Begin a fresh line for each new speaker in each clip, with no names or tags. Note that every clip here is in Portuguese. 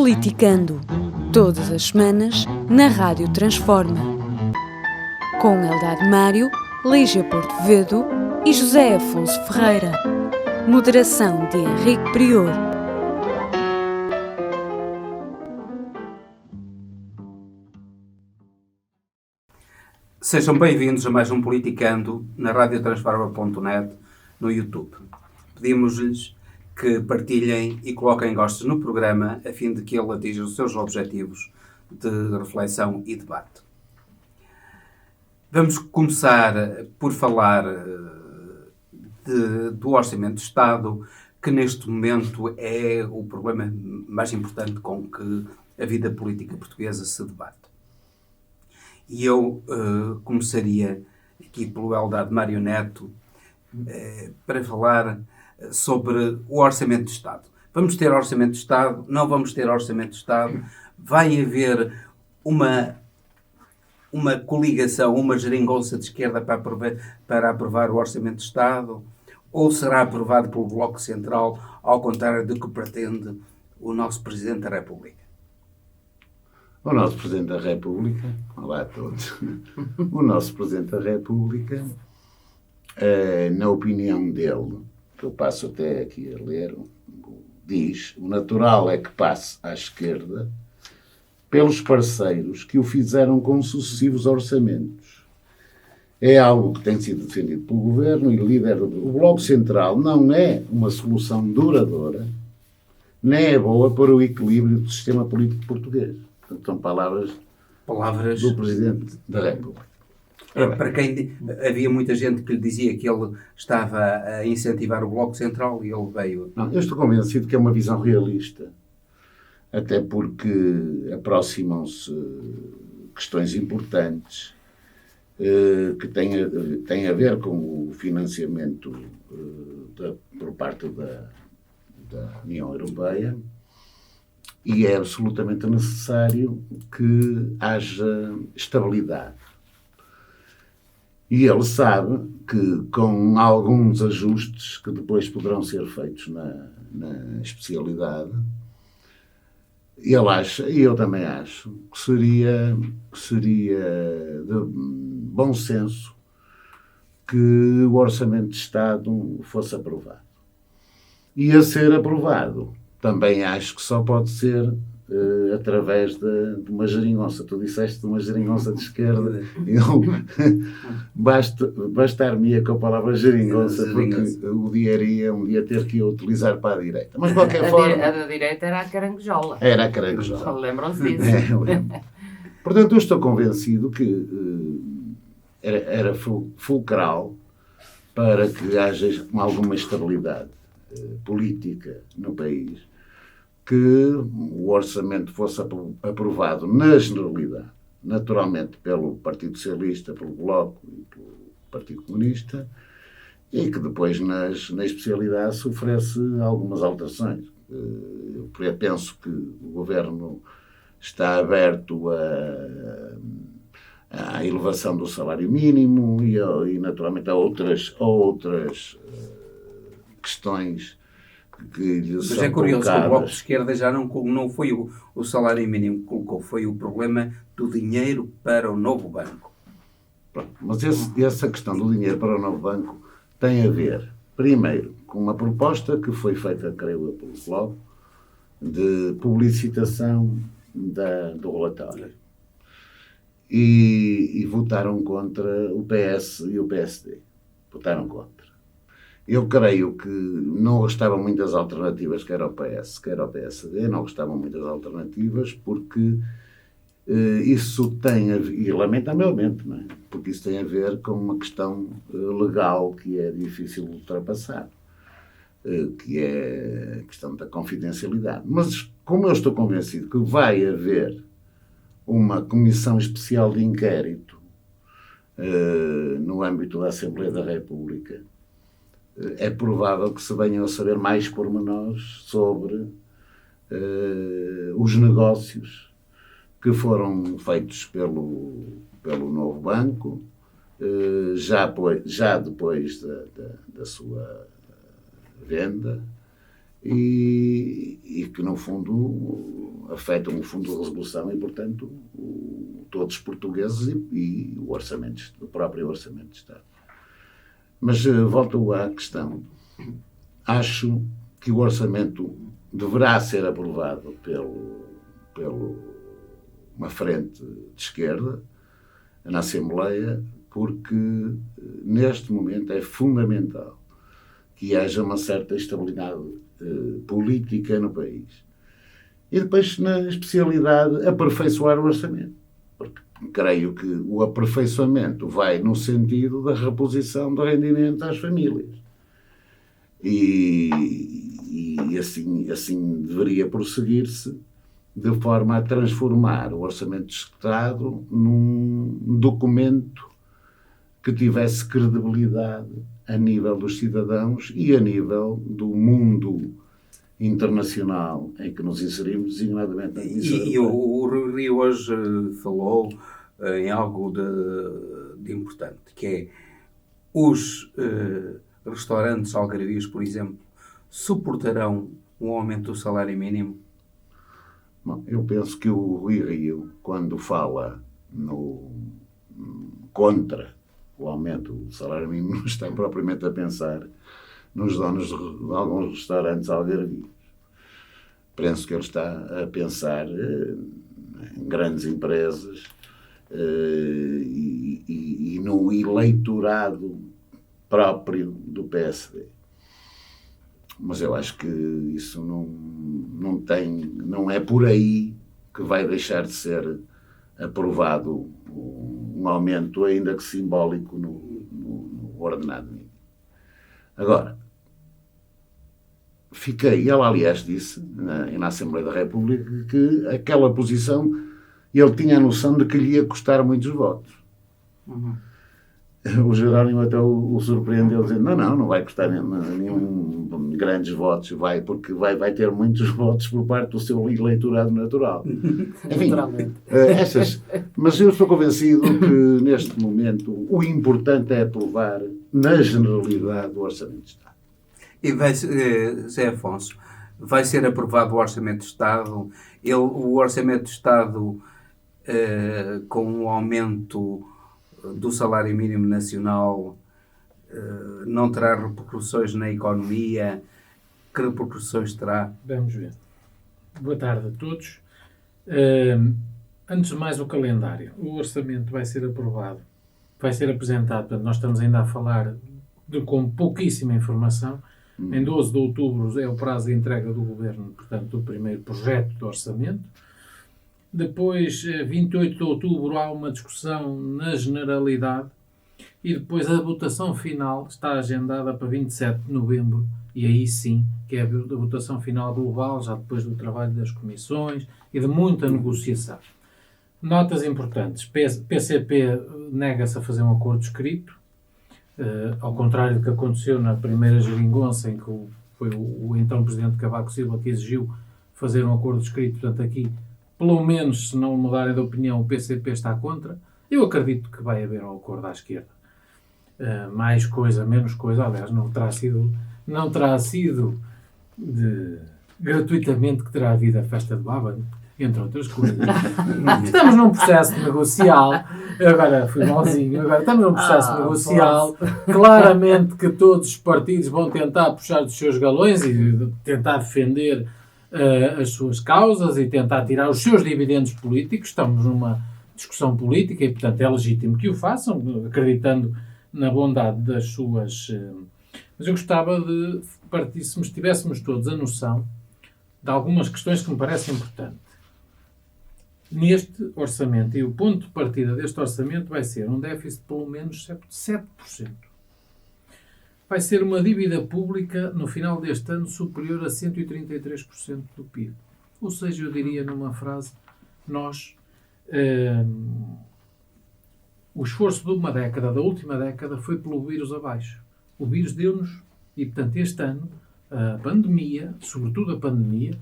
Politicando, todas as semanas, na Rádio Transforma. Com Eldade Mário, Lígia Portovedo e José Afonso Ferreira. Moderação de Henrique Prior.
Sejam bem-vindos a mais um Politicando na radiotransforma.net no YouTube. Pedimos-lhes que partilhem e coloquem gostos no programa a fim de que ele atinja os seus objetivos de reflexão e debate. Vamos começar por falar do Orçamento de Estado, que neste momento é o problema mais importante com que a vida política portuguesa se debate. E eu começaria aqui pelo Eldade Mário Neto para falar sobre o Orçamento de Estado. Vamos ter Orçamento de Estado? Não vamos ter Orçamento de Estado? Vai haver uma coligação, uma geringonça de esquerda para aprovar o Orçamento de Estado? Ou será aprovado pelo Bloco Central, ao contrário do que pretende o nosso Presidente da República?
O nosso Presidente da República, olá a todos, o nosso Presidente da República, na opinião dele, que eu passo até aqui a ler, diz: o natural é que passe à esquerda pelos parceiros que o fizeram com sucessivos orçamentos. É algo que tem sido defendido pelo Governo e líder do Bloco Central. Não é uma solução duradoura, nem é boa para o equilíbrio do sistema político português. Portanto, são palavras do Presidente da República.
Para quem havia muita gente que lhe dizia que ele estava a incentivar o Bloco Central e ele veio...
Não, eu estou convencido que é uma visão realista, até porque aproximam-se questões importantes que têm a ver com o financiamento por parte da União Europeia, e é absolutamente necessário que haja estabilidade. E ele sabe que, com alguns ajustes que depois poderão ser feitos na especialidade, ele acha, e eu também acho, que seria de bom senso que o Orçamento de Estado fosse aprovado. E a ser aprovado, também acho que só pode ser através de uma geringonça. Tu disseste de uma geringonça de esquerda. Eu bastar-me com a palavra geringonça, porque odiaria um dia ter que a utilizar para a direita. Mas de qualquer forma...
A da direita era a caranguejola.
Era a caranguejola.
Lembram-se disso?
Portanto, eu estou convencido que era fulcral para que haja alguma estabilidade política no país, que o orçamento fosse aprovado na generalidade, naturalmente pelo Partido Socialista, pelo Bloco e pelo Partido Comunista, e que depois na especialidade sofresse algumas alterações. Eu penso que o Governo está aberto à elevação do salário mínimo e naturalmente a outras questões que lhe são.
Mas é curioso
colocadas.
que o Bloco de Esquerda já não foi o salário mínimo que colocou, foi o problema do dinheiro para o novo banco.
Pronto, mas essa questão do dinheiro para o novo banco tem a ver, primeiro, com uma proposta que foi feita, creio eu, pelo Bloco, de publicitação do relatório. E votaram contra o PS e o PSD. Votaram contra. Eu creio que não gostavam muitas alternativas, quer ao PS, quer ao PSD, não gostavam muitas alternativas, porque isso tem a ver, e lamentavelmente, não é? Porque isso tem a ver com uma questão legal que é difícil de ultrapassar, que é a questão da confidencialidade. Mas, como eu estou convencido que vai haver uma comissão especial de inquérito no âmbito da Assembleia da República, é provável que se venham a saber mais pormenores sobre os negócios que foram feitos pelo novo banco, já depois da sua venda, e que, no fundo, afetam o Fundo de Resolução e, portanto, todos os portugueses e o próprio Orçamento de Estado. Mas volto à questão. Acho que o Orçamento deverá ser aprovado pelo uma frente de esquerda na Assembleia, porque neste momento é fundamental que haja uma certa estabilidade política no país. E depois, na especialidade, aperfeiçoar o orçamento. Porque creio que o aperfeiçoamento vai no sentido da reposição do rendimento às famílias. E assim deveria prosseguir-se, de forma a transformar o Orçamento de Estado num documento que tivesse credibilidade a nível dos cidadãos e a nível do mundo internacional em que nos inserimos, designadamente na Comissão Europeia.
E o Rui hoje falou em algo de importante, que é os restaurantes algarvios, por exemplo, suportarão um aumento do salário mínimo?
Bom, eu penso que o Rui Rio, quando fala contra o aumento do salário mínimo, não está propriamente a pensar nos donos de alguns restaurantes algarvios. Penso que ele está a pensar em grandes empresas e no eleitorado próprio do PSD. Mas eu acho que isso não é por aí que vai deixar de ser aprovado um aumento, ainda que simbólico, no ordenado mínimo. Agora, ele aliás disse na Assembleia da República que aquela posição ele tinha a noção de que lhe ia custar muitos votos.
Uhum.
O Jerónimo até o surpreendeu, dizendo não vai custar nenhum grandes votos, porque vai ter muitos votos por parte do seu eleitorado natural. Enfim, mas eu estou convencido que neste momento o importante é aprovar na generalidade o Orçamento de Estado.
E Zé Afonso, vai ser aprovado o Orçamento de Estado, o Orçamento de Estado com um aumento do salário mínimo nacional não terá repercussões na economia? Que repercussões terá?
Vamos ver. Boa tarde a todos. Antes de mais, o calendário. O orçamento vai ser aprovado, vai ser apresentado, portanto, nós estamos ainda a falar com pouquíssima informação. Em 12 de outubro é o prazo de entrega do Governo, portanto, do primeiro projeto de orçamento. Depois, 28 de outubro, há uma discussão na generalidade e depois a votação final está agendada para 27 de novembro e aí sim, que é a votação final global, já depois do trabalho das comissões e de muita negociação. Notas importantes. PCP nega-se a fazer um acordo escrito, ao contrário do que aconteceu na primeira geringonça, em que foi o então Presidente Cavaco Silva que exigiu fazer um acordo escrito. Portanto, aqui, pelo menos, se não mudarem de opinião, o PCP está contra. Eu acredito que vai haver um acordo à esquerda. Mais coisa, menos coisa. Aliás, não terá sido gratuitamente que terá havido a festa de Baba, entre outras coisas. Estamos num processo negocial. Agora fui malzinho. Agora estamos num processo negocial. Claramente que todos os partidos vão tentar puxar dos seus galões e tentar defender as suas causas e tentar tirar os seus dividendos políticos. Estamos numa discussão política e, portanto, é legítimo que o façam, acreditando na bondade das suas... Mas eu gostava de partíssemos, tivéssemos todos a noção de algumas questões que me parecem importantes. Neste orçamento, e o ponto de partida deste orçamento vai ser um déficit de pelo menos 7%. Vai ser uma dívida pública no final deste ano superior a 133% do PIB. Ou seja, eu diria numa frase, o esforço de uma década, da última década, foi pelo vírus abaixo. O vírus deu-nos, e portanto este ano, a pandemia, sobretudo a pandemia,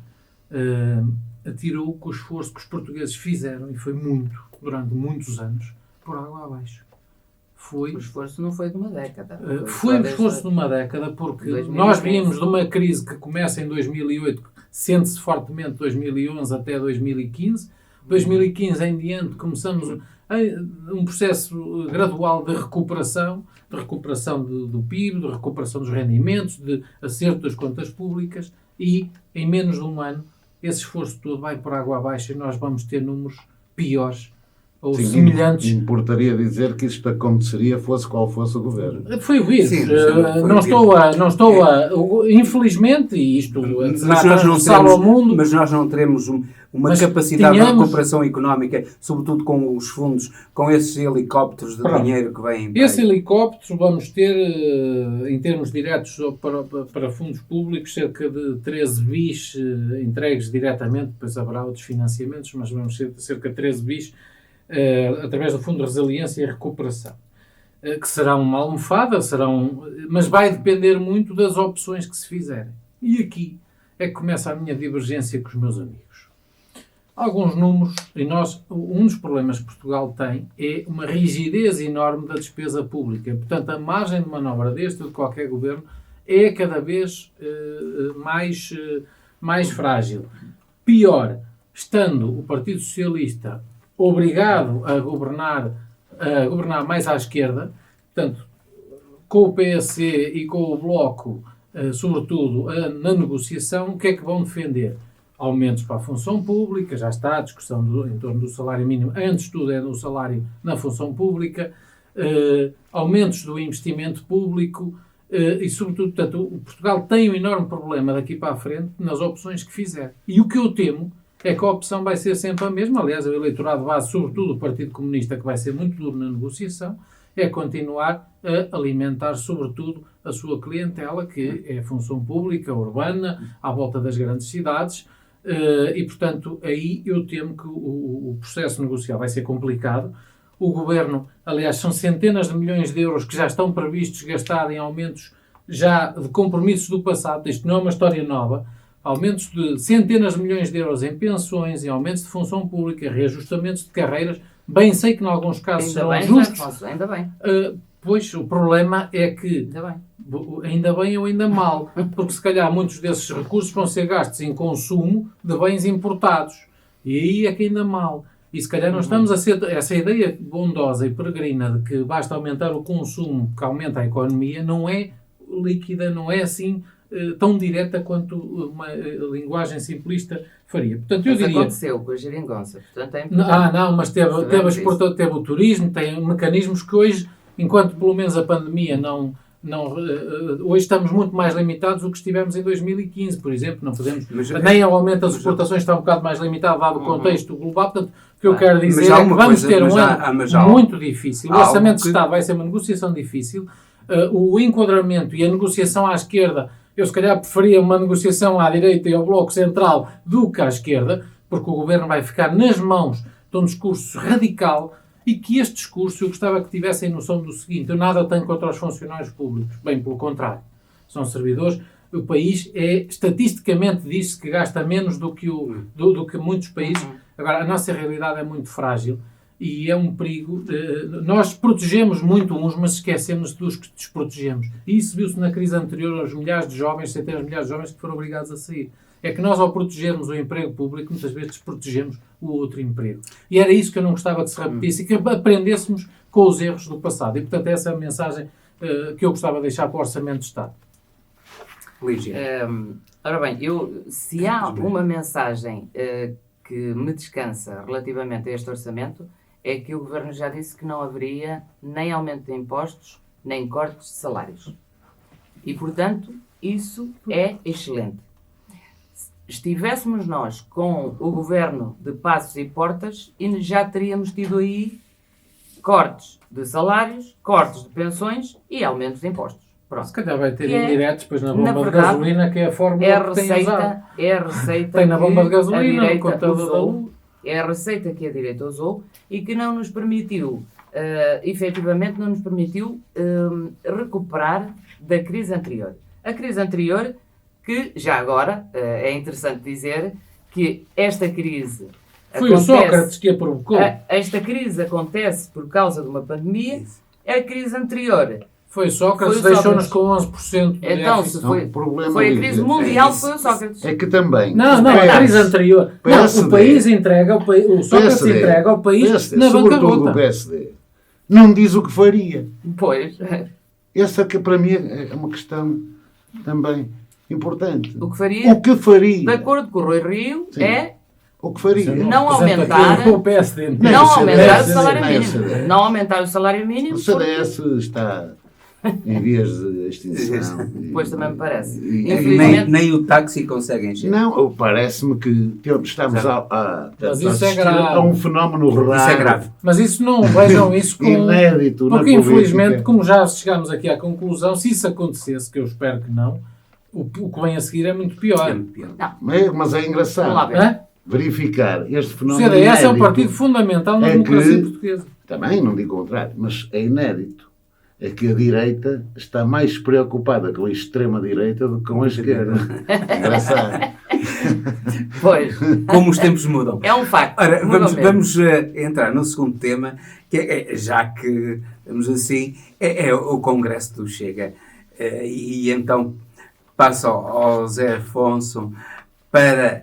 atirou com o esforço que os portugueses fizeram, e foi muito, durante muitos anos, por água abaixo. foi...
O esforço não foi de uma década.
Foi um esforço de uma década, porque
2015.
nós vimos de uma crise que começa em 2008, sente-se fortemente 2011 até 2015. 2015 em diante começamos um processo gradual de recuperação do PIB, de recuperação dos rendimentos, de acerto das contas públicas, e em menos de um ano esse esforço todo vai por água abaixo e nós vamos ter números piores ou semelhantes.
Importaria dizer que isto aconteceria fosse qual fosse o governo.
Foi o vírus.
Sim,
Não estou a... Infelizmente, e isto será transversal ao mundo...
Mas nós não teremos uma capacidade de recuperação económica, sobretudo com os fundos, com esses helicópteros de dinheiro que vêm...
Esse helicóptero vamos ter, em termos diretos para fundos públicos, cerca de 13 bis entregues diretamente, depois haverá outros financiamentos, mas vamos ter cerca de 13 bis através do Fundo de Resiliência e Recuperação, que serão uma almofada, mas vai depender muito das opções que se fizerem. E aqui é que começa a minha divergência com os meus amigos. Alguns números, e um dos problemas que Portugal tem é uma rigidez enorme da despesa pública. Portanto, a margem de manobra deste ou de qualquer governo é cada vez mais frágil. Pior, estando o Partido Socialista obrigado a governar mais à esquerda, portanto, com o PSD e com o Bloco, sobretudo, na negociação, o que é que vão defender? Aumentos para a função pública, já está a discussão em torno do salário mínimo, antes de tudo é do salário na função pública, aumentos do investimento público e, sobretudo, portanto, o Portugal tem um enorme problema daqui para a frente nas opções que fizer. E o que eu temo é que a opção vai ser sempre a mesma. Aliás, o eleitorado base, sobretudo o Partido Comunista, que vai ser muito duro na negociação, é continuar a alimentar, sobretudo, a sua clientela, que é a função pública, urbana, à volta das grandes cidades, e, portanto, aí eu temo que o processo negocial vai ser complicado. O Governo, aliás, são centenas de milhões de euros que já estão previstos gastar em aumentos já de compromissos do passado. Isto não é uma história nova. Aumentos de centenas de milhões de euros em pensões, em aumentos de função pública, reajustamentos de carreiras. Bem sei que, em alguns casos, serão justos.
Ainda bem.
Pois, o problema é que...
Ainda bem.
Ou ainda mal. Porque, se calhar, muitos desses recursos vão ser gastos em consumo de bens importados. E aí é que ainda mal. E, se calhar, nós estamos a ser... Essa ideia bondosa e peregrina de que basta aumentar o consumo que aumenta a economia não é líquida, não é assim... tão direta quanto uma linguagem simplista faria. Portanto, eu diria...
aconteceu com a geringonça. Portanto, é
não, mas teve o turismo, tem mecanismos que hoje, enquanto pelo menos a pandemia hoje estamos muito mais limitados do que estivemos em 2015, por exemplo. Não podemos... nem o aumento das exportações está um bocado mais limitado, dado o contexto global. Portanto, o que eu quero dizer é que vamos ter um ano muito difícil. O Orçamento de Estado vai ser uma negociação difícil. O enquadramento e a negociação à esquerda, eu se calhar preferia uma negociação à direita e ao Bloco Central do que à esquerda, porque o Governo vai ficar nas mãos de um discurso radical, e que este discurso, eu gostava que tivessem noção do seguinte: eu nada tenho contra os funcionários públicos, bem pelo contrário, são servidores. O país estatisticamente diz-se que gasta menos do que muitos países. Agora, a nossa realidade é muito frágil e é um perigo. Nós protegemos muito uns, mas esquecemos dos que desprotegemos. E isso viu-se na crise anterior aos milhares de jovens, centenas de milhares de jovens que foram obrigados a sair. É que nós, ao protegermos o emprego público, muitas vezes desprotegemos o outro emprego. E era isso que eu não gostava que se repetisse e que aprendêssemos com os erros do passado. E, portanto, essa é a mensagem que eu gostava de deixar para o Orçamento de Estado.
Lígia.
Ora bem, se há alguma mensagem que me descansa relativamente a este orçamento, é que o Governo já disse que não haveria nem aumento de impostos, nem cortes de salários. E, portanto, isso é excelente. Estivéssemos nós com o Governo de passos e portas, e já teríamos tido aí cortes de salários, cortes de pensões e aumentos de impostos. Pronto.
Se calhar vai ter indiretos, depois na bomba de gasolina, que é a fórmula que tem usado.
É a receita
tem na bomba de gasolina,
é a receita que a direita usou e que não nos permitiu, efetivamente, não nos permitiu recuperar da crise anterior. A crise anterior, que já agora é interessante dizer que esta crise
foi o Sócrates que a provocou.
Esta crise acontece por causa de uma pandemia. a crise anterior.
Foi Sócrates,
Foi o
deixou-nos
Sócrates.
com 11% de
Então,
déficit.
se foi,
o problema
foi a
disso
crise
é
mundial,
isso.
foi o Sócrates.
É que também...
Não,
o
a
PS,
crise anterior. Não,
PSD,
o país entrega, o Sócrates
PSD,
entrega ao país
PSD,
na
sobretudo o
bancarrota.
PSD, não diz o que faria.
Pois.
Essa que para mim é uma questão também importante.
O que faria,
O que faria?
de acordo com o Rui Rio,
Sim.
é
O que faria?
Não
Representa
aumentar-
aqui o PSD.
Nem
não
o
aumentar o
CDS,
salário
nem o
mínimo.
CDS.
Não aumentar o salário mínimo.
O CDS está em vias de extinção.
Pois também me parece.
E-
Infelizmente-
Nem o táxi consegue encher.
Não, parece-me que estamos a
Mas isso é
assistir
grave.
a um fenómeno raro,
Isso é grave.
Mas isso não vejam isso como...
inédito na
Porque,
política.
infelizmente, como já chegámos aqui à conclusão, se isso acontecesse, que eu espero que não, o que vem a seguir é muito pior.
Mas é
Vamos lá
engraçado
ver.
Hã?
verificar este
O
fenómeno
CDS é um
inédito.
partido fundamental na
É
democracia
que-
portuguesa.
Também, não digo o contrário, mas é inédito. É que a direita está mais preocupada com a extrema-direita do que com a esquerda. Engraçado.
Pois.
Como os tempos mudam.
É um facto.
Ora,
Mudam
vamos
mesmo.
entrar no segundo tema, que já que, vamos assim, é o Congresso do Chega. E então passo ao Zé Afonso para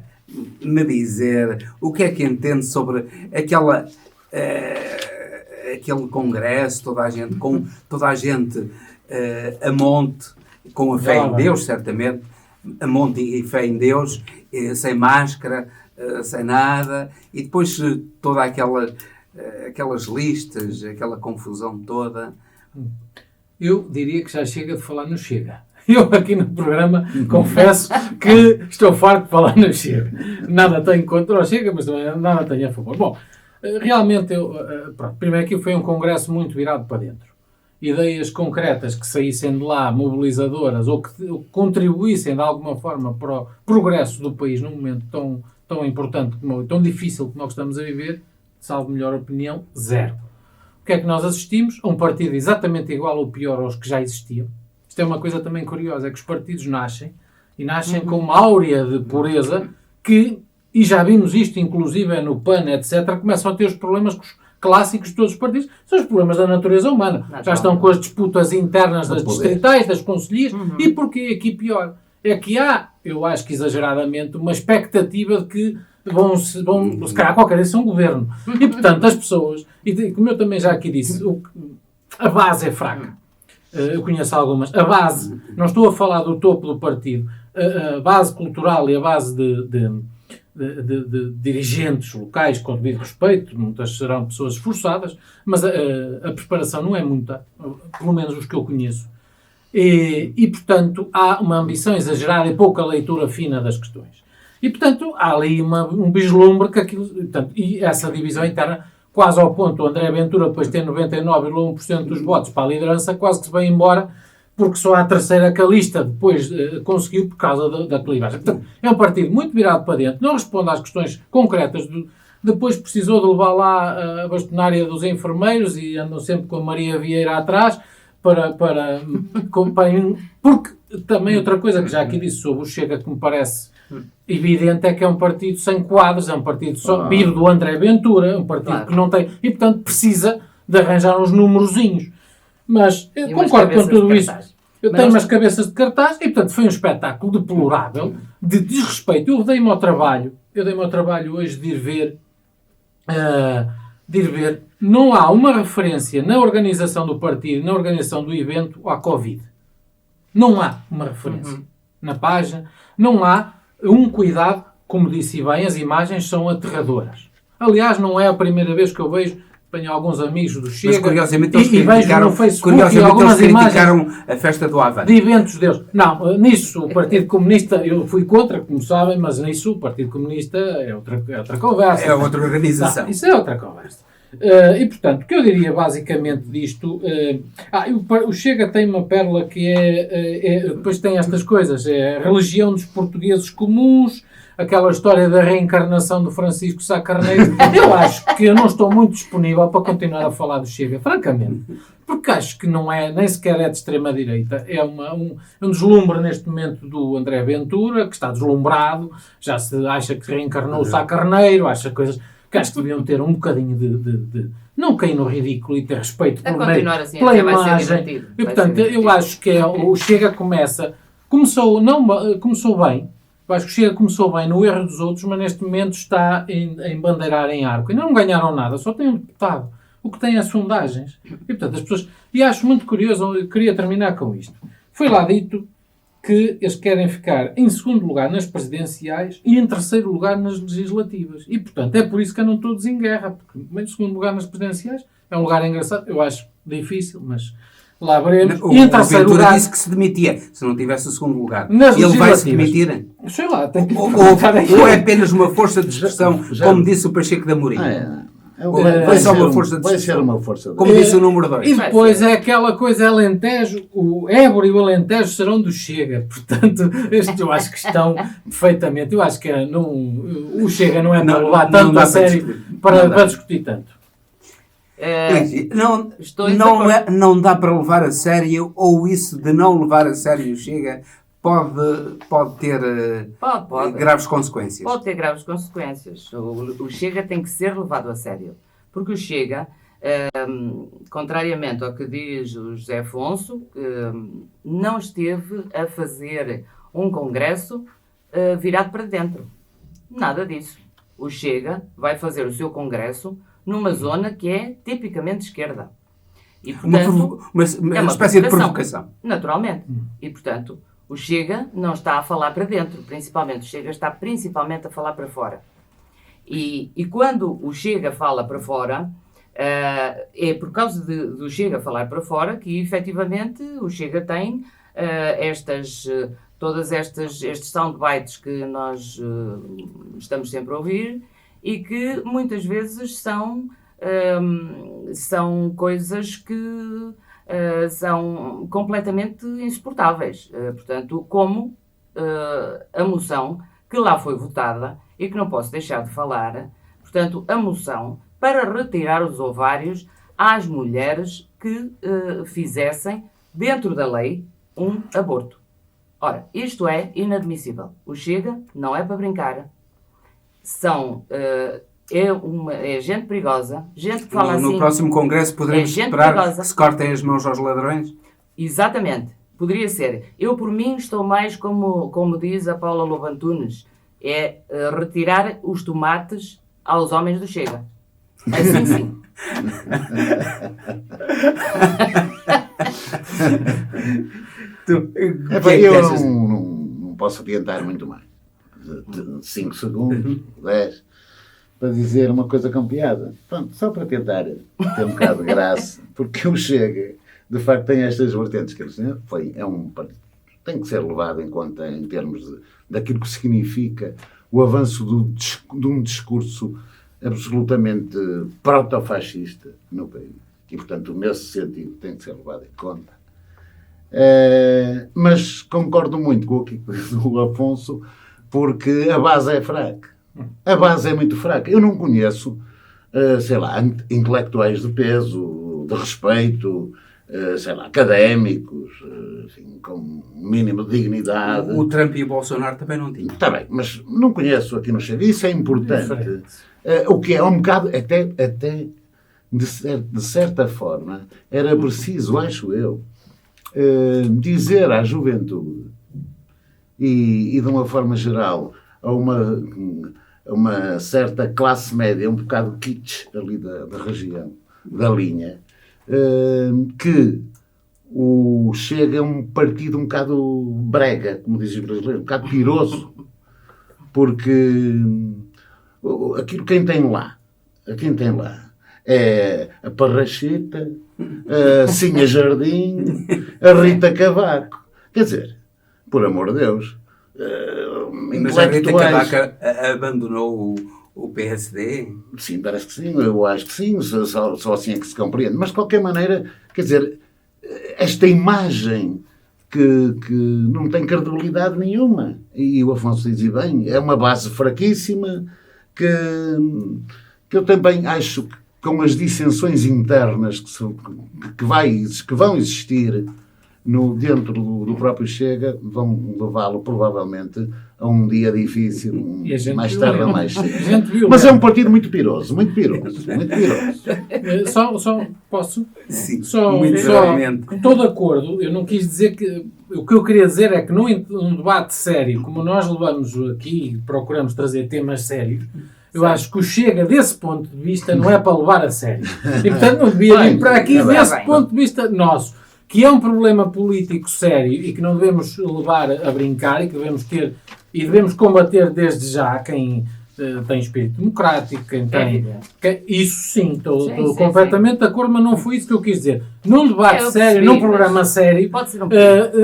me dizer o que é que entende sobre aquele Congresso, com toda a gente a monte, com a fé em Deus, certamente, a monte e fé em Deus, sem máscara, sem nada, e depois toda aquelas listas, aquela confusão toda.
Eu diria que já chega de falar no Chega. Eu aqui no programa confesso que estou farto de falar no Chega. Nada tenho contra o Chega, mas também nada tenho a favor. Bom, realmente, pronto, primeiro aqui foi um congresso muito virado para dentro. Ideias concretas que saíssem de lá, mobilizadoras, ou que contribuíssem de alguma forma para o progresso do país num momento tão importante, tão difícil como nós estamos a viver, salvo melhor opinião, zero. O que é que nós assistimos? A um partido exatamente igual ou pior aos que já existiam. Isto é uma coisa também curiosa, é que os partidos nascem com uma áurea de pureza que, e já vimos isto inclusive no PAN, etc., começam a ter os problemas clássicos de todos os partidos, são os problemas da natureza humana. Já estão com as disputas internas das distritais, das concelhias, e porquê aqui pior? É que há, eu acho que exageradamente, uma expectativa de que vão se calhar qualquer dia ser um governo. E, portanto, as pessoas, e como eu também já aqui disse, a base é fraca. Eu conheço algumas. A base, não estou a falar do topo do partido, a base cultural e a base de dirigentes locais, com devido respeito, muitas serão pessoas esforçadas, mas a preparação não é muita, pelo menos os que eu conheço. E, portanto, há uma ambição exagerada e pouca leitura fina das questões. E, portanto, há ali um vislumbre que aquilo... Portanto, e essa divisão interna, quase ao ponto, o André Ventura, depois de ter 99,1% dos votos para a liderança, quase que se vai embora, porque só a terceira que a lista depois conseguiu por causa da clivagem. Portanto, é um partido muito virado para dentro, não responde às questões concretas. Depois precisou de levar lá a bastonária dos enfermeiros e andam sempre com a Maria Vieira atrás, porque também outra coisa que já aqui disse sobre o Chega, que me parece evidente, é que é um partido sem quadros, é um partido só vivo do André Ventura, é um partido que não tem, e portanto precisa de arranjar uns numerozinhos. Mas eu concordo com tudo isso. Eu tenho umas cabeças de cartaz e portanto foi um espetáculo deplorável, de desrespeito. Eu dei-me ao trabalho hoje de ir ver, não há uma referência na organização do partido, na organização do evento, à Covid. Não há uma referência na página, não há um cuidado, como disse bem, as imagens são aterradoras. Aliás, não é a primeira vez que eu vejo, tenho alguns amigos do Chega,
Mas curiosamente eles
vejo no Facebook algumas
criticaram a festa do Avante.
De eventos deles. Não, nisso o Partido Comunista, eu fui contra, como sabem, mas nisso o Partido Comunista é outra conversa.
É outra organização.
Não, isso é outra conversa. E, portanto, o que eu diria basicamente disto... o Chega tem uma pérola que depois tem estas coisas. É a religião dos portugueses comuns, aquela história da reencarnação do Francisco Sá Carneiro. Eu acho que eu não estou muito disponível para continuar a falar do Chega, francamente. Porque acho que não é, nem sequer é de extrema-direita. É um deslumbre neste momento do André Ventura, que está deslumbrado, já se acha que reencarnou o Sá Carneiro, acha coisas... porque acho que deviam ter um bocadinho de não cair no ridículo e ter respeito
A
pela
continuar assim,
pela
até vai ser
imagem.
divertido.
E,
Vai
portanto,
ser
eu
divertido.
acho que o Chega começou bem. Eu acho que o Chega começou bem no erro dos outros, mas neste momento está em bandeirar em arco. Ainda não ganharam nada, só tem um deputado. O que tem é sondagens. E, portanto, as pessoas... E acho muito curioso, eu queria terminar com isto. Foi lá dito que eles querem ficar em segundo lugar nas presidenciais e em terceiro lugar nas legislativas. E, portanto, é por isso que andam todos em guerra. Porque em segundo lugar nas presidenciais é um lugar engraçado. Eu acho difícil, mas lá veremos.
O
E em terceiro
Ventura
lugar...
disse que se demitia se não tivesse o segundo lugar.
Nas
Ele vai se
legislativas.
demitir?
Sei lá, tem que...
Ou é apenas uma força de expressão,
Já-
como disse o Pacheco da Amorim?
Vai
só
ser
uma força de
vai
expressão.
ser uma força de
Como disse o número 2.
E depois é aquela coisa Alentejo, o Évora e o Alentejo serão do Chega. Portanto, eu acho que estão perfeitamente. Eu acho que o Chega não é para
Não-
levar
não
tanto
dá
a
para
sério
discutir.
para
Não dá.
discutir tanto.
Estou em desacordo.
Não dá para levar a sério, ou isso de não levar a sério o Chega pode ter
Pode.
graves consequências.
Pode ter graves consequências. O Chega tem que ser levado a sério. Porque o Chega, contrariamente ao que diz o José Afonso, não esteve a fazer um congresso virado para dentro. Nada disso. O Chega vai fazer o seu congresso numa zona que é tipicamente de esquerda. E, portanto,
Uma
é uma
espécie de provocação.
Naturalmente. E, portanto, o Chega não está a falar para dentro, principalmente. O Chega está principalmente a falar para fora. E quando o Chega fala para fora, é por causa do Chega falar para fora que, efetivamente, o Chega tem todas estes soundbites que nós estamos sempre a ouvir e que muitas vezes são coisas que são completamente insuportáveis. Portanto, como a moção que lá foi votada e que não posso deixar de falar, portanto, a moção para retirar os ovários às mulheres que fizessem, dentro da lei, um aborto. Ora, isto é inadmissível. O Chega não é para brincar. É gente perigosa, gente que fala assim...
No próximo congresso poderemos
gente
esperar
perigosa.
que se cortem as mãos aos ladrões?
Exatamente. Poderia ser. Eu, por mim, estou mais como diz a Paula Lobantunes, retirar os tomates aos homens do Chega. Assim sim.
Eu não posso adiantar muito mais. 5 segundos, 10, para dizer uma coisa com piada. Pronto, só para tentar ter um bocado de graça, porque o Chega, de facto, tem estas vertentes que eles têm. Tem que ser levado em conta em termos daquilo que significa o avanço de um discurso absolutamente proto-fascista no país. E, portanto, nesse sentido, tem que ser levado em conta. Mas concordo muito com o que diz o Afonso, porque a base é fraca. A base é muito fraca. Eu não conheço, intelectuais de peso, de respeito, académicos, assim, com um mínimo de dignidade.
O Trump e o Bolsonaro também não tinham.
Está bem, mas não conheço aqui no Chega. Isso é importante. O que é um bocado, até de certa forma, era preciso, acho eu, dizer à juventude e de uma forma geral a uma certa classe média, um bocado kitsch ali da região, da linha, que o Chega é um partido um bocado brega, como dizem os brasileiros, um bocado piroso, porque aquilo quem tem lá é a Parrachita, a Sinha Jardim, a Rita Cavaco. Quer dizer, por amor de Deus,
Mas a Rita
intelectuais...
Cavaco abandonou o PSD?
Sim, parece que sim, eu acho que sim, só assim é que se compreende. Mas, de qualquer maneira, quer dizer, esta imagem que não tem credibilidade nenhuma, e o Afonso diz bem, é uma base fraquíssima, que eu também acho que com as dissensões internas que vão existir dentro do próprio Chega, vão levá-lo provavelmente a um dia difícil, mais tarde ou mais cedo. Mas é um partido muito piroso, muito piroso, muito piroso.
Só posso?
Sim,
Só, estou de acordo. Eu não quis dizer que... O que eu queria dizer é que num debate sério, como nós levamos aqui, procuramos trazer temas sérios, eu acho que o Chega, desse ponto de vista, não é para levar a sério. E, portanto, não devia vir para aqui desse ponto de vista nosso, que é um problema político sério e que não devemos levar a brincar e que devemos combater desde já quem tem espírito democrático, quem tem... Isso sim, estou completamente de acordo, mas não foi isso que eu quis dizer. Num debate sério, num programa sério,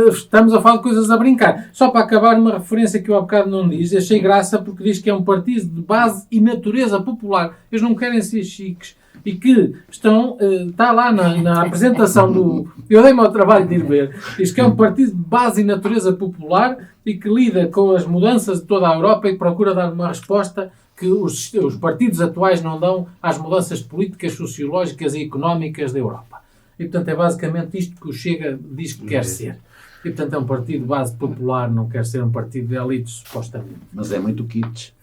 estamos a falar de coisas a brincar. Só para acabar, uma referência que eu há bocado não disse, achei graça porque diz que é um partido de base e natureza popular. Eles não querem ser chiques. E que está lá na apresentação do... Eu dei-me ao trabalho de ir ver. Diz que é um partido de base e natureza popular e que lida com as mudanças de toda a Europa e procura dar uma resposta que os partidos atuais não dão às mudanças políticas, sociológicas e económicas da Europa. E, portanto, é basicamente isto que o Chega diz que quer ser. E, portanto, é um partido de base popular, não quer ser um partido de elites, supostamente.
Mas é muito kitsch.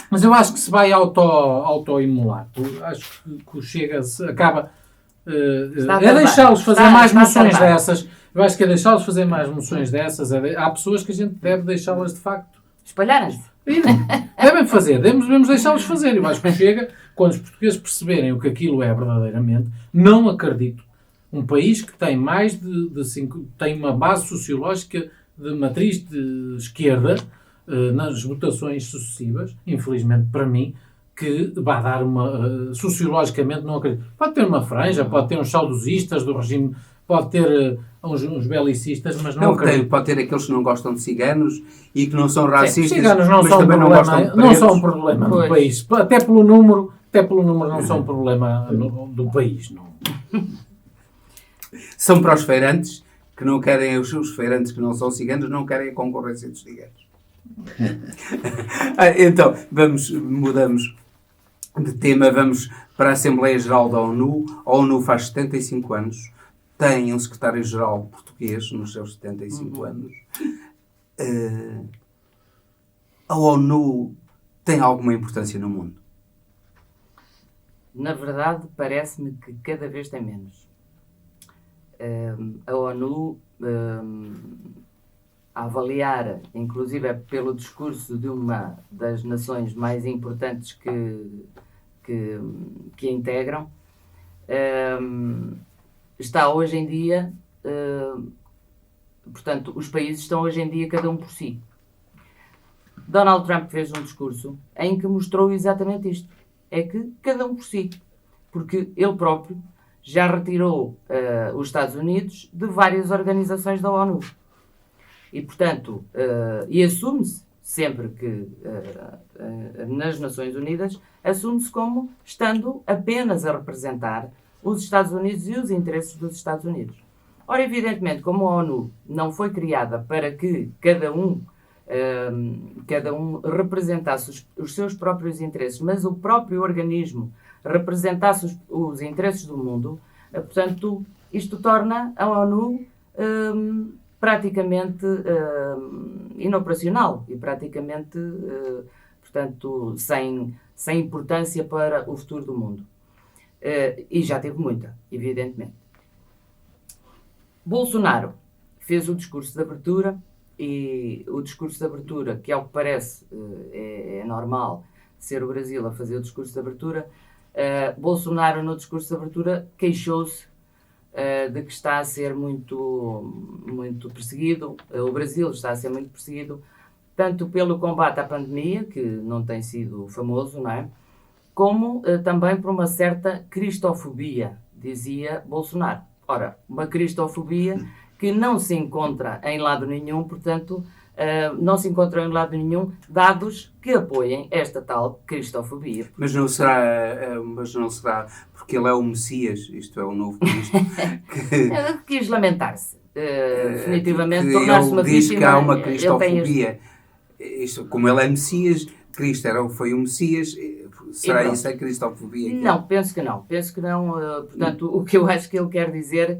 Mas eu acho que se vai auto-imular. Acho que o Chega acaba... é deixá-los fazer mais moções dessas. Eu acho que é deixá-los fazer mais moções dessas. Há pessoas que a gente deve deixá-las, de facto...
Espalharem-se.
Devem fazer. Devemos deixá-los fazer. Eu acho que Chega, quando os portugueses perceberem o que aquilo é verdadeiramente, não acredito. Um país que tem tem uma base sociológica de matriz de esquerda nas votações sucessivas, infelizmente para mim, que vai dar sociologicamente não acredito. Pode ter uma franja, pode ter uns saudosistas do regime, pode ter uns belicistas, mas não acredito.
Pode ter aqueles que não gostam de ciganos e que não são racistas,
ciganos não
mas
são
também não gostam de pretos.
Não são um problema do país. Até pelo número não são um problema do país. Não.
São para os feirantes que não querem, os feirantes que não são ciganos não querem a concorrência dos ciganos. Então, mudamos de tema, vamos para a Assembleia Geral da ONU. A ONU faz 75 anos, tem um secretário-geral português nos seus 75 anos. A ONU tem alguma importância no mundo?
Na verdade, parece-me que cada vez tem menos. A ONU, a avaliar, inclusive pelo discurso de uma das nações mais importantes que a integram, está hoje em dia, portanto, os países estão hoje em dia cada um por si. Donald Trump fez um discurso em que mostrou exatamente isto. É que cada um por si. Porque ele próprio já retirou os Estados Unidos de várias organizações da ONU. E, portanto, e assume-se sempre que nas Nações Unidas, assume-se como estando apenas a representar os Estados Unidos e os interesses dos Estados Unidos. Ora, evidentemente, como a ONU não foi criada para que cada um representasse os seus próprios interesses, mas o próprio organismo representasse os interesses do mundo, portanto, isto torna a ONU praticamente inoperacional e praticamente, portanto, sem importância para o futuro do mundo. E já teve muita, evidentemente. Bolsonaro fez o discurso de abertura e o discurso de abertura, que ao que parece é normal ser o Brasil a fazer o discurso de abertura, Bolsonaro no discurso de abertura queixou-se de que está a ser muito perseguido, o Brasil está a ser muito perseguido, tanto pelo combate à pandemia, que não tem sido famoso, não é? Como também por uma certa cristofobia, dizia Bolsonaro. Ora, uma cristofobia que não se encontra em lado nenhum, portanto, não se encontrou em lado nenhum dados que apoiem esta tal cristofobia.
Mas não será porque ele é o Messias, isto é o novo Cristo,
que quis lamentar-se. Definitivamente, tornar-se uma vítima.
Diz que há uma cristofobia. Isto, como ele é Messias, Cristo foi o Messias. Será isso a cristofobia?
Não, penso que não. Penso que não. Portanto, o que eu acho que ele quer dizer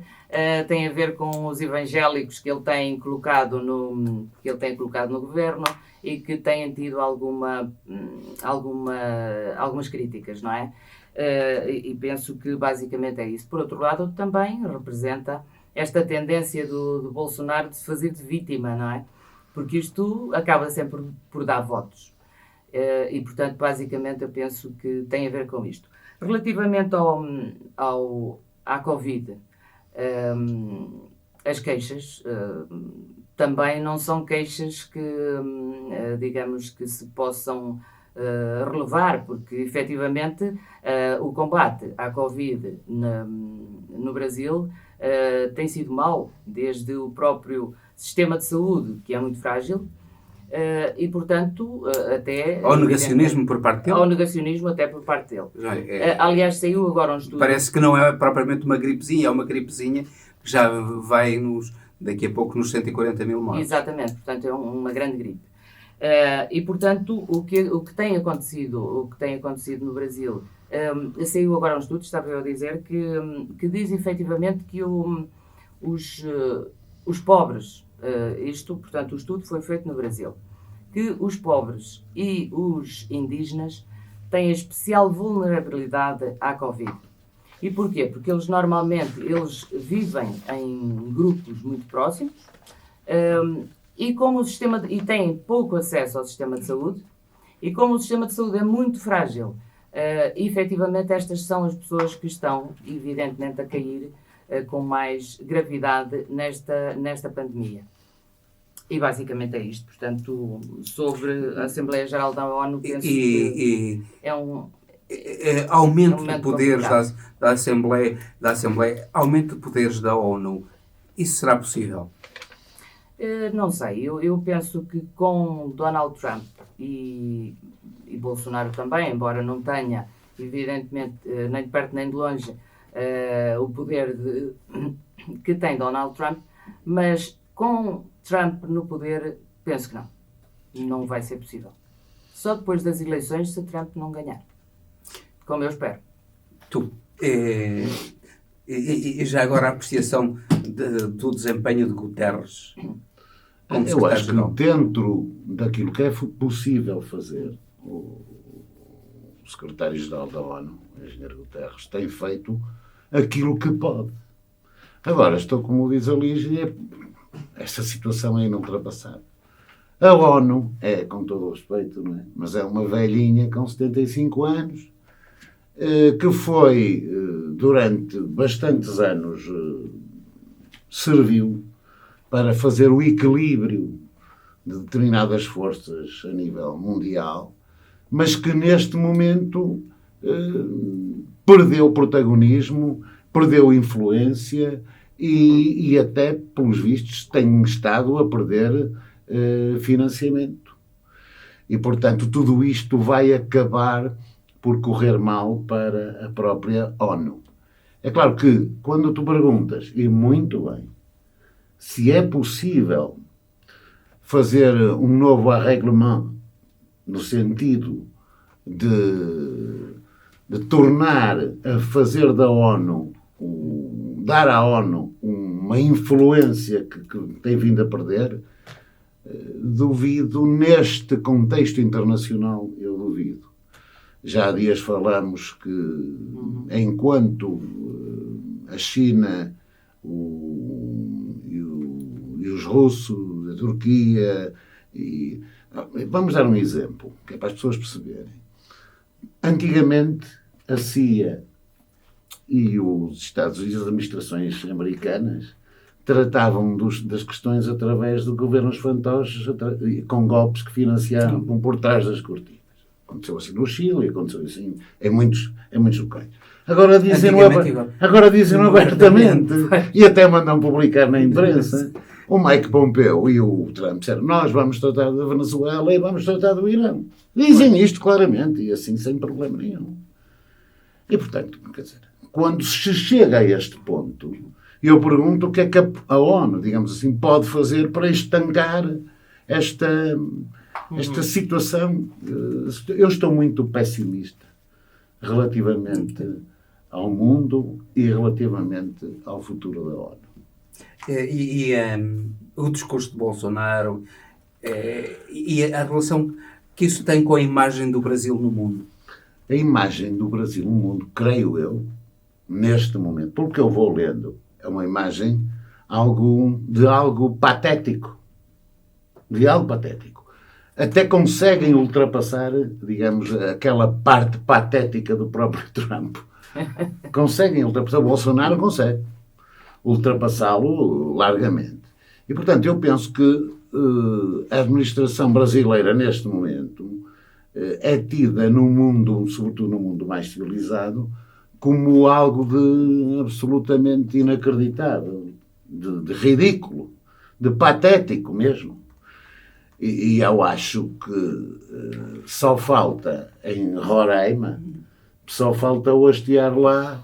tem a ver com os evangélicos que ele tem colocado no governo e que têm tido algumas críticas, não é? E penso que basicamente é isso. Por outro lado, também representa esta tendência do Bolsonaro de se fazer de vítima, não é? Porque isto acaba sempre por dar votos. E, portanto, basicamente eu penso que tem a ver com isto. Relativamente à Covid, as queixas também não são queixas que, digamos, que se possam relevar, porque, efetivamente, o combate à Covid no Brasil tem sido mau, desde o próprio sistema de saúde, que é muito frágil, e, portanto, até...
Ao negacionismo por parte dele?
Ao negacionismo até por parte dele. Aliás, saiu agora um estudo...
Parece que não é propriamente uma gripezinha, é uma gripezinha que já vai daqui a pouco nos 140 mil mortes.
Exatamente, portanto é uma grande gripe. E, portanto, o que tem acontecido no Brasil, saiu agora um estudo, estava eu a dizer, que diz efetivamente que os pobres, portanto, o estudo foi feito no Brasil, que os pobres e os indígenas têm especial vulnerabilidade à Covid. E porquê? Porque eles normalmente vivem em grupos muito próximos e como e têm pouco acesso ao sistema de saúde, e como o sistema de saúde é muito frágil, efetivamente estas são as pessoas que estão, evidentemente, a cair com mais gravidade nesta pandemia. E basicamente é isto. Portanto, sobre a Assembleia Geral da ONU, penso que é um...
aumento de poderes da Assembleia, aumento de poderes da ONU, isso será possível?
Não sei, eu penso que com Donald Trump e Bolsonaro também, embora não tenha, evidentemente, nem de perto nem de longe, o poder que tem Donald Trump, mas com Trump no poder, penso que não vai ser possível. Só depois das eleições, se Trump não ganhar. Como eu espero.
E já agora a apreciação do desempenho de Guterres?
Eu acho que dentro daquilo que é possível fazer, o secretário-geral da ONU, o engenheiro Guterres, tem feito aquilo que pode. Agora, estou como diz a Lígia, esta situação é inultrapassável. A ONU com todo o respeito, não é? Mas é uma velhinha com 75 anos, que foi, durante bastantes anos, serviu para fazer o equilíbrio de determinadas forças a nível mundial, mas que neste momento perdeu protagonismo, perdeu influência e até, pelos vistos, tem estado a perder financiamento. E, portanto, tudo isto vai acabar por correr mal para a própria ONU. É claro que, quando tu perguntas, e muito bem, se é possível fazer um novo arreglement no sentido de tornar a fazer da ONU, dar à ONU uma influência que tem vindo a perder, duvido, neste contexto internacional, eu duvido. Já há dias falamos que, enquanto a China e os russos, a Turquia... Vamos dar um exemplo, que é para as pessoas perceberem. Antigamente, a CIA e os Estados Unidos, as administrações americanas, tratavam das questões através de governos fantoches, com golpes que financiavam por trás das cortinas. Aconteceu assim no Chile, aconteceu assim em muitos locais. Agora dizem abertamente, e até mandam publicar na imprensa, o Mike Pompeo e o Trump disseram: nós vamos tratar da Venezuela e vamos tratar do Irão. Dizem isto claramente, e assim sem problema nenhum. E, portanto, quer dizer, quando se chega a este ponto, eu pergunto o que é que a ONU, digamos assim, pode fazer para estancar Esta situação, eu estou muito pessimista relativamente ao mundo e relativamente ao futuro da ONU.
O discurso de Bolsonaro e a relação que isso tem com a imagem do Brasil no mundo?
A imagem do Brasil no mundo, creio eu, neste momento, pelo que eu vou lendo, é uma imagem de algo patético. De algo patético. Até conseguem ultrapassar, digamos, aquela parte patética do próprio Trump. Conseguem ultrapassar. O Bolsonaro consegue ultrapassá-lo largamente. E, portanto, eu penso que a administração brasileira, neste momento, é tida no mundo, sobretudo no mundo mais civilizado, como algo de absolutamente inacreditável, de ridículo, de patético mesmo. E eu acho que só falta em Roraima, só falta hastear lá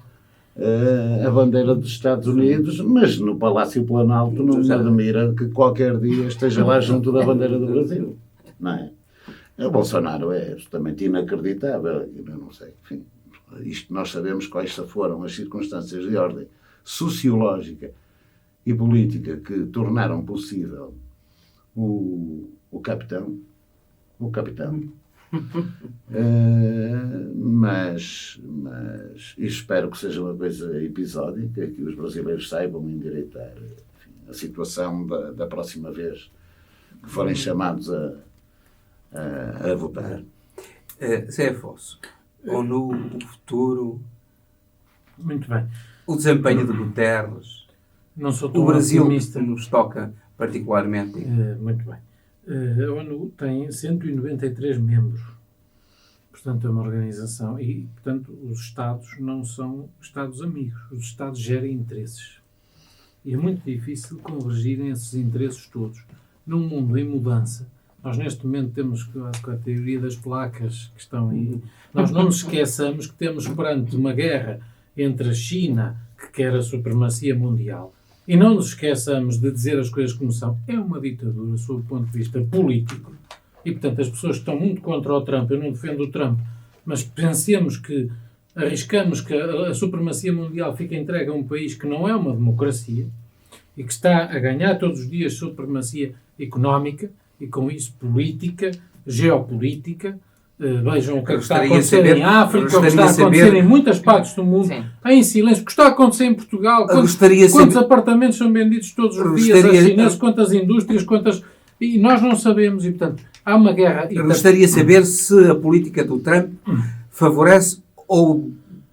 a bandeira dos Estados Unidos, mas no Palácio Planalto não me admira que qualquer dia esteja lá junto da bandeira do Brasil, não é? O Bolsonaro é absolutamente inacreditável, eu não sei, enfim, isto nós sabemos quais foram as circunstâncias de ordem sociológica e política que tornaram possível o capitão, mas espero que seja uma coisa episódica, que os brasileiros saibam endireitar, enfim, a situação da próxima vez que forem chamados a votar.
Zé Afonso, ONU, o futuro,
Muito bem.
o desempenho de Guterres,
Não sou tão
o Brasil
otimista.
que nos toca particularmente.
Muito bem. A ONU tem 193 membros. Portanto, é uma organização e, portanto, os Estados não são Estados amigos. Os Estados gerem interesses. E é muito difícil convergirem esses interesses todos. Num mundo em mudança, nós neste momento temos a teoria das placas que estão aí. Nós não nos esqueçamos que temos perante uma guerra entre a China, que quer a supremacia mundial, e não nos esqueçamos de dizer as coisas como são. É uma ditadura, sob o ponto de vista político. E, portanto, as pessoas estão muito contra o Trump. Eu não defendo o Trump, mas pensemos que arriscamos que a supremacia mundial fique entregue a um país que não é uma democracia e que está a ganhar todos os dias supremacia económica e, com isso, política, geopolítica. Vejam o que está a acontecer em África, o que está a acontecer em muitas partes do mundo, em silêncio, o que está a acontecer em Portugal, quantos apartamentos são vendidos todos os dias a chineses, quantas indústrias, e nós não sabemos, e portanto, há uma guerra.
Eu gostaria de saber se a política do Trump favorece ou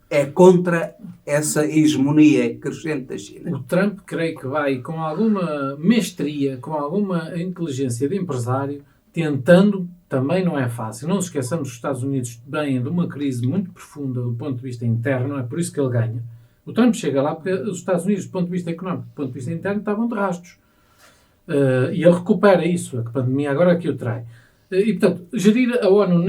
é contra essa hegemonia crescente da China.
O Trump, creio que vai, com alguma mestria, com alguma inteligência de empresário, tentando. Também não é fácil. Não nos esqueçamos que os Estados Unidos vêm de uma crise muito profunda do ponto de vista interno, é por isso que ele ganha. O Trump chega lá porque os Estados Unidos, do ponto de vista económico, do ponto de vista interno, estavam de rastros. E ele recupera isso, a pandemia agora que o trai. E, portanto, gerir a ONU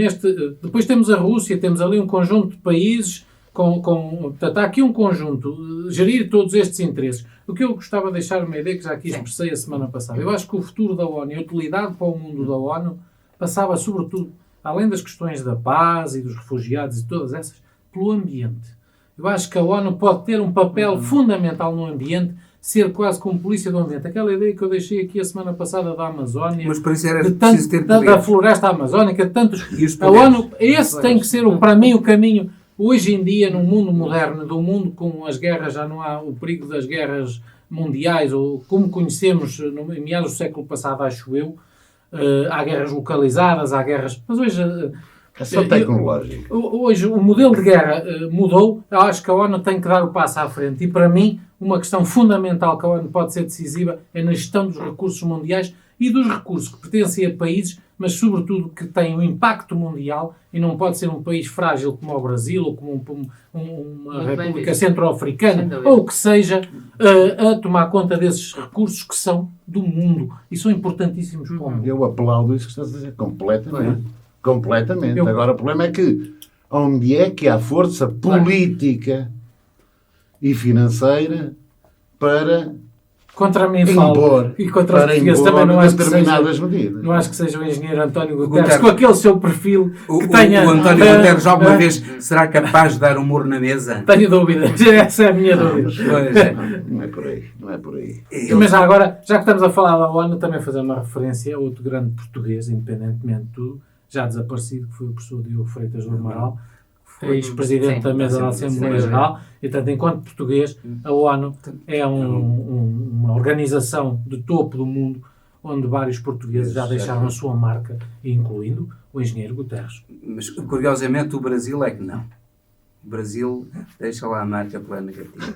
depois temos a Rússia, temos ali um conjunto de países, portanto, há aqui um conjunto, gerir todos estes interesses. O que eu gostava de deixar uma ideia que já aqui expressei a semana passada. Eu acho que o futuro da ONU e a utilidade para o mundo da ONU passava, sobretudo, além das questões da paz e dos refugiados e todas essas, pelo ambiente. Eu acho que a ONU pode ter um papel fundamental no ambiente, ser quase como polícia do ambiente. Aquela ideia que eu deixei aqui a semana passada da Amazónia,
mas para isso era preciso ter
da floresta amazónica, de tantos... A ONU, esse tem que ser, para mim, o caminho. Hoje em dia, num mundo moderno, do mundo com as guerras, já não há o perigo das guerras mundiais, ou como conhecemos em meados do século passado, acho eu. Há guerras localizadas, há guerras... Mas hoje...
É só tecnológico.
Hoje o modelo de guerra mudou. Eu acho que a ONU tem que dar o passo à frente. E para mim, uma questão fundamental que a ONU pode ser decisiva é na gestão dos recursos mundiais e dos recursos que pertencem a países, mas sobretudo que têm um impacto mundial e não pode ser um país frágil como o Brasil ou como uma República Centro-Africana ou o que seja, a tomar conta desses recursos que são do mundo e são importantíssimos para o mundo.
Eu aplaudo isso que estás a dizer, completamente. Completamente. Agora, o problema é que onde é que há força política e financeira para
Contra mim
impor,
falo. E contra os
para
portugueses
impor
também não acho que
determinadas
seja...
medidas.
Não acho que seja o engenheiro António Guterres,
Guterres.
com aquele seu perfil
O
que tenha...
António Guterres alguma vez será capaz de dar um murro na mesa?
Tenho dúvidas, essa é a minha dúvida.
Pois é.
Não é por aí, não é por aí.
Mas já agora, já que estamos a falar da ONU, também fazer uma referência a outro grande português, independentemente de tudo, já desaparecido, que foi o professor Diogo Freitas do Amaral, ex-presidente da mesa da Assembleia Geral, e portanto, enquanto português, a ONU é uma organização de topo do mundo, onde vários portugueses já deixaram a sua marca, incluindo o engenheiro Guterres.
Mas, curiosamente, o Brasil é que não. O Brasil deixa lá a marca pela negativa.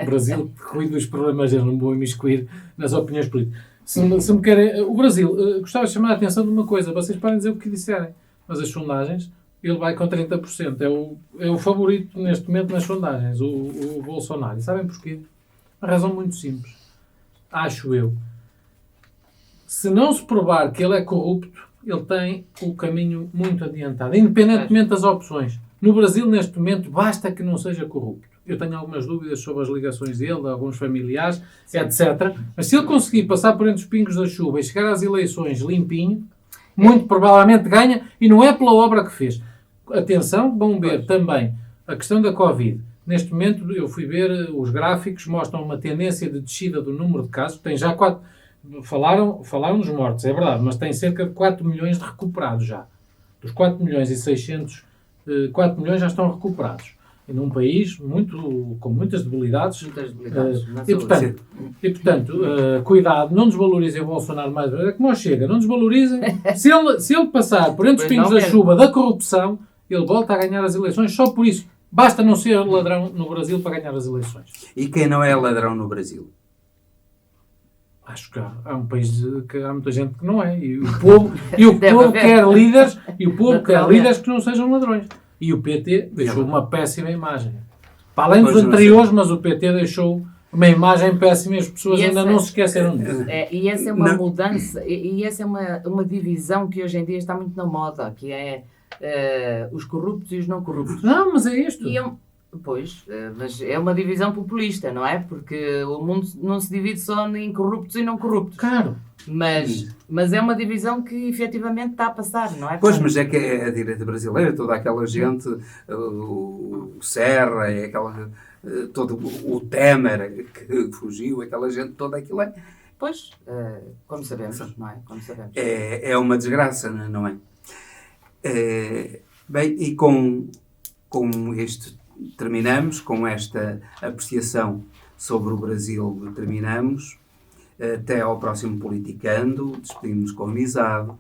O Brasil cuida dos problemas, eu não vou imiscuir nas opiniões políticas. Se me querem... O Brasil, gostava de chamar a atenção de uma coisa, vocês podem dizer o que disserem, mas as sondagens, ele vai com 30%. É o favorito neste momento nas sondagens, o Bolsonaro. E sabem porquê? Uma razão muito simples. Acho eu. Se não se provar que ele é corrupto, ele tem o caminho muito adiantado, independentemente das opções. No Brasil, neste momento, basta que não seja corrupto. Eu tenho algumas dúvidas sobre as ligações dele, de alguns familiares, etc. Mas se ele conseguir passar por entre os pingos da chuva e chegar às eleições limpinho, muito provavelmente ganha, e não é pela obra que fez. Atenção, vão ver também a questão da Covid. Neste momento, eu fui ver, os gráficos mostram uma tendência de descida do número de casos. Tem já 4... Falaram dos mortos, é verdade, mas tem cerca de 4 milhões de recuperados já. Dos 4 milhões e 600, 4 milhões já estão recuperados. E num país com muitas debilidades. E, portanto, cuidado, não desvalorizem o Bolsonaro mais. É como chega, não desvalorizem. Se ele passar por entre os pingos da chuva da corrupção, ele volta a ganhar as eleições só por isso. Basta não ser ladrão no Brasil para ganhar as eleições.
E quem não é ladrão no Brasil?
Acho que há um país que há muita gente que não é. E o povo quer líderes, que não sejam ladrões. E o PT deixou uma péssima imagem. Para além dos anteriores, mas o PT deixou uma imagem péssima e as pessoas ainda não se esqueceram disso.
E essa é uma mudança, e essa é uma divisão que hoje em dia está muito na moda, que é os corruptos e os não corruptos.
Não, mas é isto.
Mas é uma divisão populista, não é? Porque o mundo não se divide só em corruptos e não corruptos.
Claro.
Mas é uma divisão que efetivamente está a passar, não é?
Pois, mas é que a direita brasileira, toda aquela gente, o Serra, todo o Temer que fugiu, aquela gente toda, aquilo é...
Pois, como sabemos, não é? Como sabemos.
É uma desgraça, não é? Bem, e com este terminamos, com esta apreciação sobre o Brasil terminamos. Até ao próximo Politicando, despedimos com amizade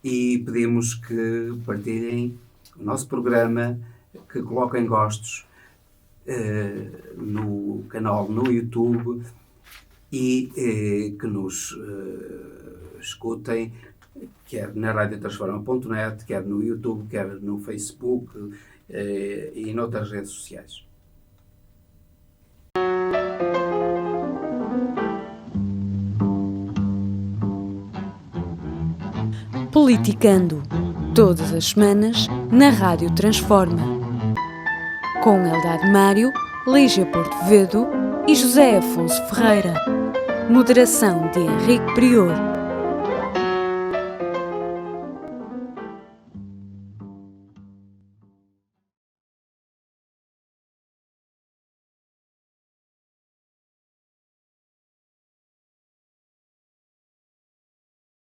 e pedimos que partilhem o nosso programa, que coloquem gostos no canal no YouTube e que nos escutem, quer na radiotransforma.net, quer no YouTube, quer no Facebook e noutras redes sociais.
Politicando, todas as semanas, na Rádio Transforma. Com Eldad Mário, Lígia Porto Vedo e José Afonso Ferreira. Moderação de Henrique Prior.